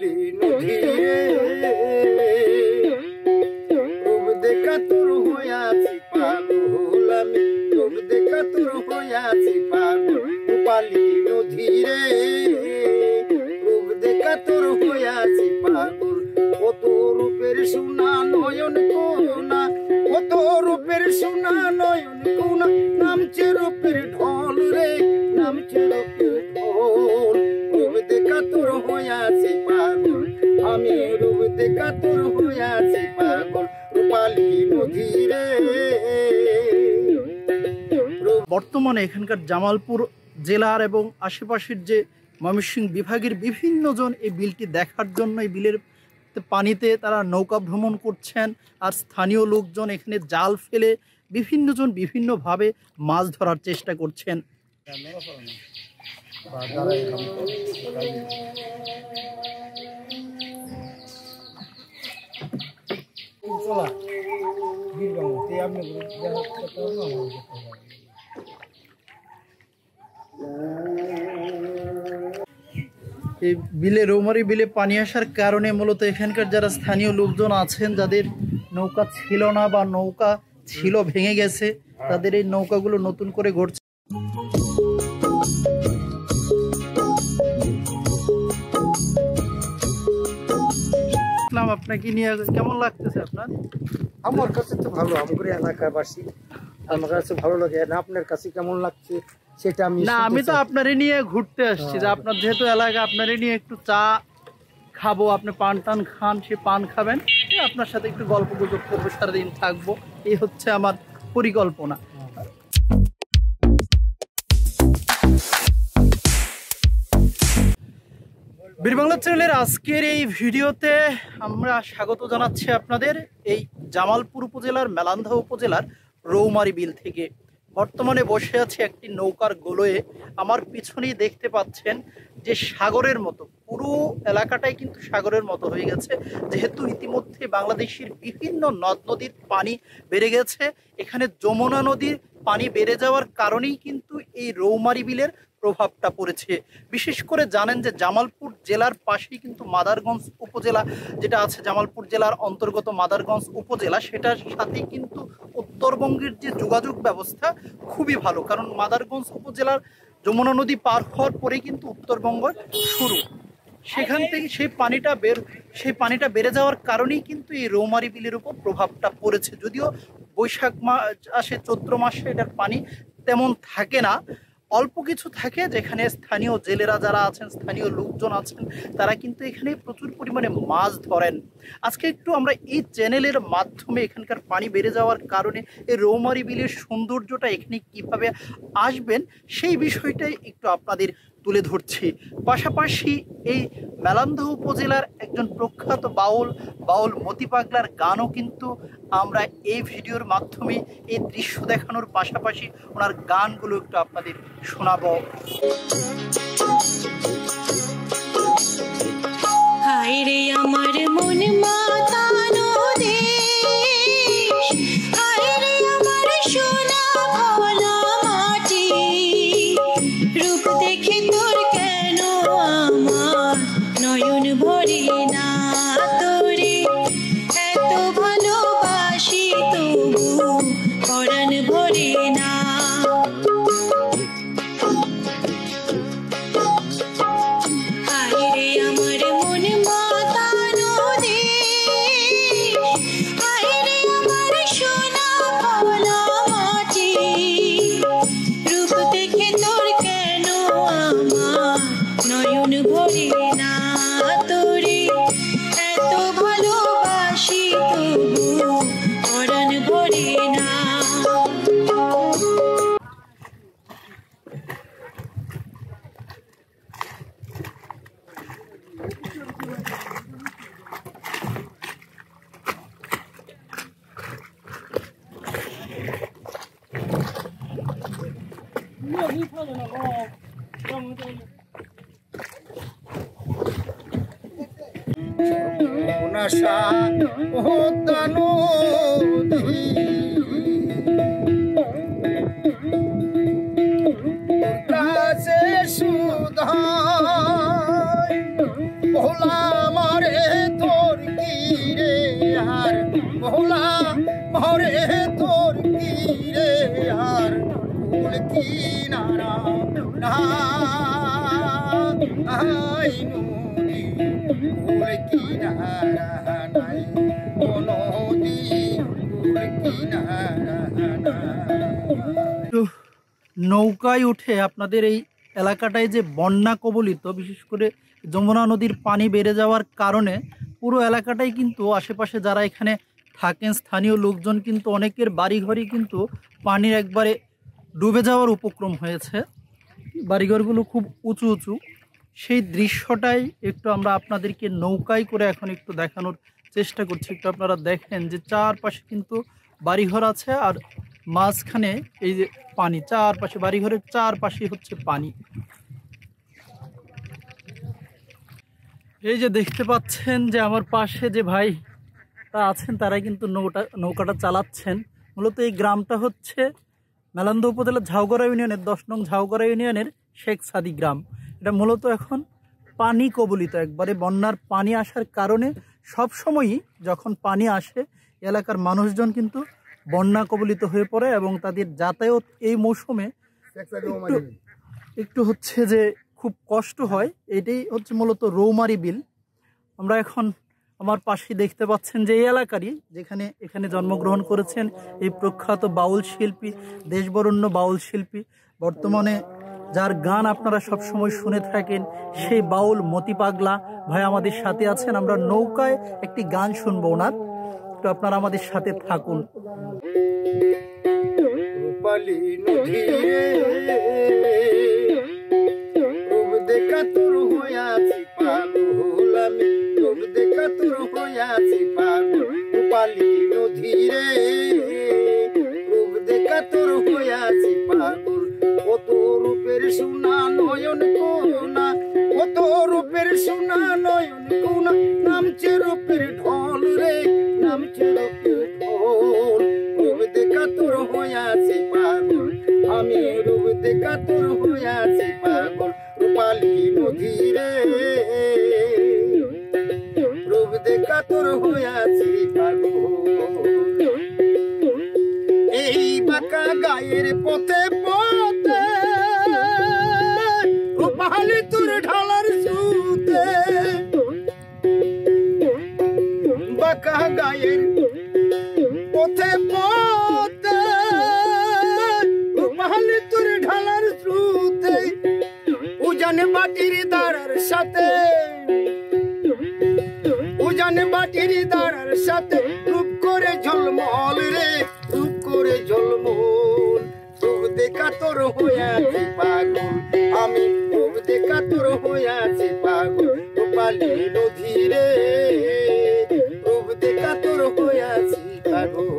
রূপালী নদী রূপ দেখা তোর হইয়াছি পাগল আমি রূপ দেখা তোর হইয়াছি পাগল রূপালী নদী রে রূপ দেখা তোর হইয়াছি পাগল কত রূপের সোনা নয়ন কোনা কত রূপের সোনা নয়ন কোনা নামছে রূপের ঢল রে নামছে রূপের ঢল রূপ দেখা তোর হইয়াছি পাগল আমি রূপ দেখা তোর হইয়াছি পাগল রূপালী নদী রে। বর্তমানে এখানকার জামালপুর জেলার এবং আশেপাশের যে ময়মনসিংহ বিভাগের বিভিন্ন জন এই বিলটি দেখার জন্য এই বিলের পানিতে তারা নৌকা ভ্রমণ করছেন, আর স্থানীয় লোকজন এখানে জাল ফেলে বিভিন্ন জন বিভিন্নভাবে মাছ ধরার চেষ্টা করছেন। এই বিলে রৌমারী বিলে পানি আসার কারণে মূলত এখানকার যারা স্থানীয় লোকজন আছেন, যাদের নৌকা ছিল না বা নৌকা ছিল ভেঙে গেছে, তাদের এই নৌকাগুলো নতুন করে গড়ছে। আপনাকে নিয়ে কেমন লাগতেছে আপনার? আমার কাছে তো ভালো, আমার এলাকাবাসী আমার কাছে ভালো লাগে। আপনার কাছে কেমন লাগছে সেটা আমি তো আপনারই নিয়ে ঘুরতে আসছি, যে আপনার যেহেতু এলাকা আপনারই নিয়ে একটু চা খাবো, আপনি পান টান খান, সে পান খাবেন, আপনার সাথে একটু গল্প গুজব করবো, সারাদিন থাকবো, এই হচ্ছে আমার পরিকল্পনা। বীরবাংলা চ্যানেলের আজকের এই ভিডিওতে আমরা স্বাগত জানাচ্ছি আপনাদের এই জামালপুর উপজেলার মেলান্দা উপজেলার রৌমারী বিল থেকে। বর্তমানে বসে আছে একটি নৌকার গোলয়ে। আমার পিছনেই দেখতে পাচ্ছেন যে সাগরের মতো পুরো এলাকাটাই কিন্তু সাগরের মতো হয়ে গেছে, যেহেতু ইতিমধ্যে বাংলাদেশের বিভিন্ন নদ নদীর পানি বেড়ে গেছে। এখানে যমুনা নদীর পানি বেড়ে যাওয়ার কারণেই কিন্তু এই রৌমারী বিলের প্রভাবটা পড়েছে। বিশেষ করে জানেন যে জামালপুর জেলার পাশেই কিন্তু মাদারগঞ্জ উপজেলা যেটা আছে, জামালপুর জেলার অন্তর্গত মাদারগঞ্জ উপজেলা, সেটার সাথে কিন্তু উত্তরবঙ্গের যে যোগাযোগ ব্যবস্থা খুবই ভালো, কারণ মাদারগঞ্জ উপজেলার যমুনা নদী পার হওয়ার পরেই কিন্তু উত্তরবঙ্গ শুরু। সেখান থেকে সেই পানিটা বেড়ে যাওয়ার কারণেই কিন্তু এই রৌমারী বিলের উপর প্রভাবটা পড়েছে। যদিও বৈশাখ মাস আসে, চৈত্র মাসে এটার পানি তেমন থাকে না, অল্প কিছু থাকে, যেখানে স্থানীয় জেলেরা যারা আছেন, স্থানীয় লোকজন আছেন, তারা কিন্তু এখানে প্রচুর পরিমাণে মাছ ধরেন। আজকে একটু আমরা এই চ্যানেলের মাধ্যমে এখানকার পানি বেড়ে যাওয়ার কারণে এই রৌমারী বিলের সৌন্দর্যটা এখানে কিভাবে আসবেন সেই বিষয়টাই একটু আপনাদের তুলে ধরছি। পাশাপাশি এই মেলান্দা উপজেলার একজন প্রখ্যাত বাউল মতি পাগলার গানও কিন্তু আমরা এই ভিডিওর মাধ্যমে এই দৃশ্য দেখানোর পাশাপাশি ওনার গানগুলো একটু আপনাদের শোনাবো। হায় রে আমার মন মাতানো দেশ, হায় রে আমার সোনা ভোলা মাটি, রূপ দেখে তোর কেন আমার নয়ন ভরে না, তোরে এত ভালোবাসি তবু পরাণ ভরে না। হায় রে আমার মন মাতানো দেশ, হায় রে আমার সোনা ভোলা মাটি, রূপ দেখে তোর কেন আমার নয়ন ভরে না, তোরে এত ভালোবাসি তবু পরাণ ভরে না। ভোলা নাই নদী কুল কিনারা নাই নদী কুল কিনারা নাই। নৌকায় উঠে আপনাদের এই এলাকাটায় যে বন্যা কবলিত, বিশেষ করে যমুনা নদীর পানি বেড়ে যাওয়ার কারণে পুরো এলাকাটাই কিন্তু আশেপাশে যারা এখানে থাকেন স্থানীয় লোকজন কিন্তু অনেকের বাড়িঘরই কিন্তু পানির একবারে ডুবে যাওয়ার উপক্রম হয়েছে। বাড়িঘরগুলো খুব উঁচু উঁচু। সেই দৃশ্যটাই একটু আমরা আপনাদেরকে নৌকায় করে এখন একটু দেখানোর চেষ্টা করছি। একটু আপনারা দেখেন যে চারপাশে কিন্তু বাড়িঘর আছে আর মাঝখানে এই যে পানি, চারপাশে বাড়িঘরের চারপাশে হচ্ছে পানি। এই যে দেখতে পাচ্ছেন যে আমার পাশে যে ভাই তা আছেন তারাই কিন্তু নৌকাটা চালাচ্ছেন। মূলত এই গ্রামটা হচ্ছে মেলান্দহ উপজেলার ঝাউগড়া ইউনিয়নের 10 নং ঝাউগড়া ইউনিয়নের শেখ সাদি গ্রাম। এটা মূলত এখন পানি কবলিত, একবারে বন্যার পানি আসার কারণে সব সময়ই যখন পানি আসে এলাকার মানুষজন কিন্তু বন্যা কবলিত হয়ে পড়ে এবং তাদের যাতায়াত এই মৌসুমে একটু হচ্ছে যে খুব কষ্ট হয়। এটাই হচ্ছে মূলত রৌমারী বিল। আমরা এখন আমার পাশে দেখতে পাচ্ছেন যে এই এলাকারই এখানে জন্মগ্রহণ করেছেন এই প্রখ্যাত বাউল শিল্পী, দেশবরেণ্য বাউল শিল্পী, বর্তমানে যার গান আপনারা সবসময় শুনে থাকেন, সেই বাউল মতি পাগলা ভাই আমাদের সাথে আছেন। আমরা নৌকায় একটি গান শুনবো ওনার, তো আপনারা আমাদের সাথে থাকুন। রূপালী নদী রূপ দেখা তোর হইয়াছি পাগল আমি, রূপ দেখা তোর হইয়াছি পাগল। রূপালী নদী রে রূপ দেখা তোর হইয়াছি পাগল। কত রূপের সোনা নয়ন কোনা, কত রূপের সোনা নয়ন কোনা, নামছে রূপের ঢল রে, নামছে রূপের ঢল। রূপ দেখা তোর হইয়াছি পাগল আমি, রূপ দেখা তোর হইয়াছি পাগল। রূপালী নদী রে রূপ দেখা তোর হইয়াছি পাগল। এই বাঁকা গায়ের পথে পথে রূপালী তোর ঢালার সুতে, বাঁকা গায়ের পথে পথে রূপালী তোর ঢালার সুতে। উজান বাটির দাঁড়ার সাথে, উজান বাটির দাঁড়ার সাথে রূপ করে ঝলমল রে, রূপ করে ঝলমল। রূপ দেখা তোর হইয়াছি পাগল আমি, রূপ দেখা তোর হইয়াছি পাগল। রূপালী নদী রে রূপ দেখা তোর হইয়াছি পাগল।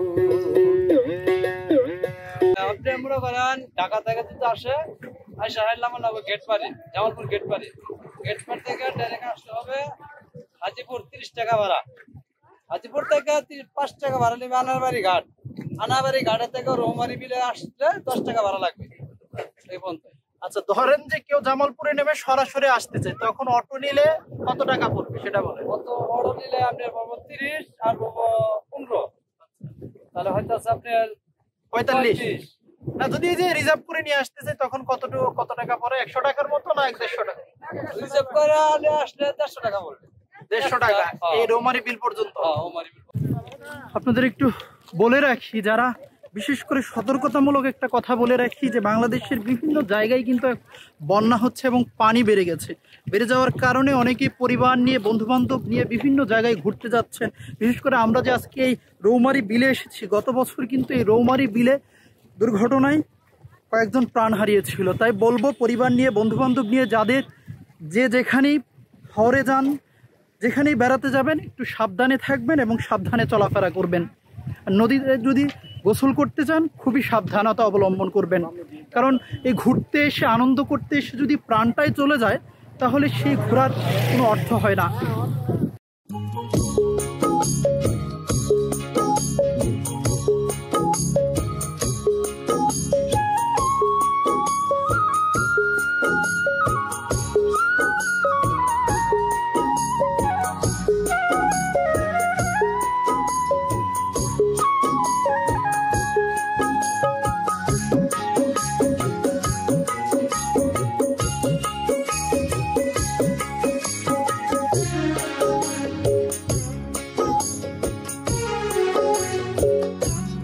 আপনি আমরা করেন ঢাকা থেকে যদি আসে হাইলাম গেট পারি, জামালপুর গেট পারি, গেট পার থেকে ডাইরেক্ট আসতে হবে হাজিপুর 30 টাকা ভাড়া। হাজিপুর থেকে 5 টাকা ভাড়া নেবে আনারবাড়ি ঘাট, আনারবাড়ি ঘাটে থেকে রৌমারী বিলে আসলে 10 টাকা ভাড়া লাগবে এই পর্যন্ত। আচ্ছা, ধরেন যে কেউ জামালপুরে নেমে সরাসরি আসতে চায়, তখন অটো নিলে কত টাকা পড়বে সেটা বলেন। কত অটো নিলে আপনার পাবো 30 আর পাবো 15, তাহলে হয়তো আছে আপনার 45। না, যদি এই যে রিজার্ভ করে নিয়ে আসতে চাই তখন কত টাকা পড়ে? 100 টাকার মতো না 150 টাকা? রিজার্ভ করে আসলে 150 টাকা পড়বে। 150 টাকা এই রৌমারী বিল পর্যন্ত। রৌমারী বিল। আপনাদের একটু বলে রাখি, যারা বিশেষ করে সতর্কতামূলক একটা কথা বলে রাখি যে বাংলাদেশের বিভিন্ন জায়গায় কিন্তু বন্যা হচ্ছে এবং পানি বেড়ে গেছে। বেড়ে যাওয়ার কারণে অনেকেই পরিবার নিয়ে, বন্ধুবান্ধব নিয়ে বিভিন্ন জায়গায় ঘুরতে যাচ্ছেন। বিশেষ করে আমরা যে আজকে এই রৌমারী বিলে এসেছি, গত বছর কিন্তু এই রৌমারী বিলে দুর্ঘটনায় কয়েকজন প্রাণ হারিয়েছিল। তাই বলবো পরিবার নিয়ে, বন্ধুবান্ধব নিয়ে যাদের যেখানেই শহরে যান, যেখানেই বেড়াতে যাবেন একটু সাবধানে থাকবেন এবং সাবধানে চলাফেরা করবেন। আর নদীতে যদি গোসল করতে চান খুবই সাবধানতা অবলম্বন করবেন, কারণ এই ঘুরতে এসে, আনন্দ করতে এসে যদি প্রাণটাই চলে যায় তাহলে সেই ঘোরার কোনো অর্থ হয় না।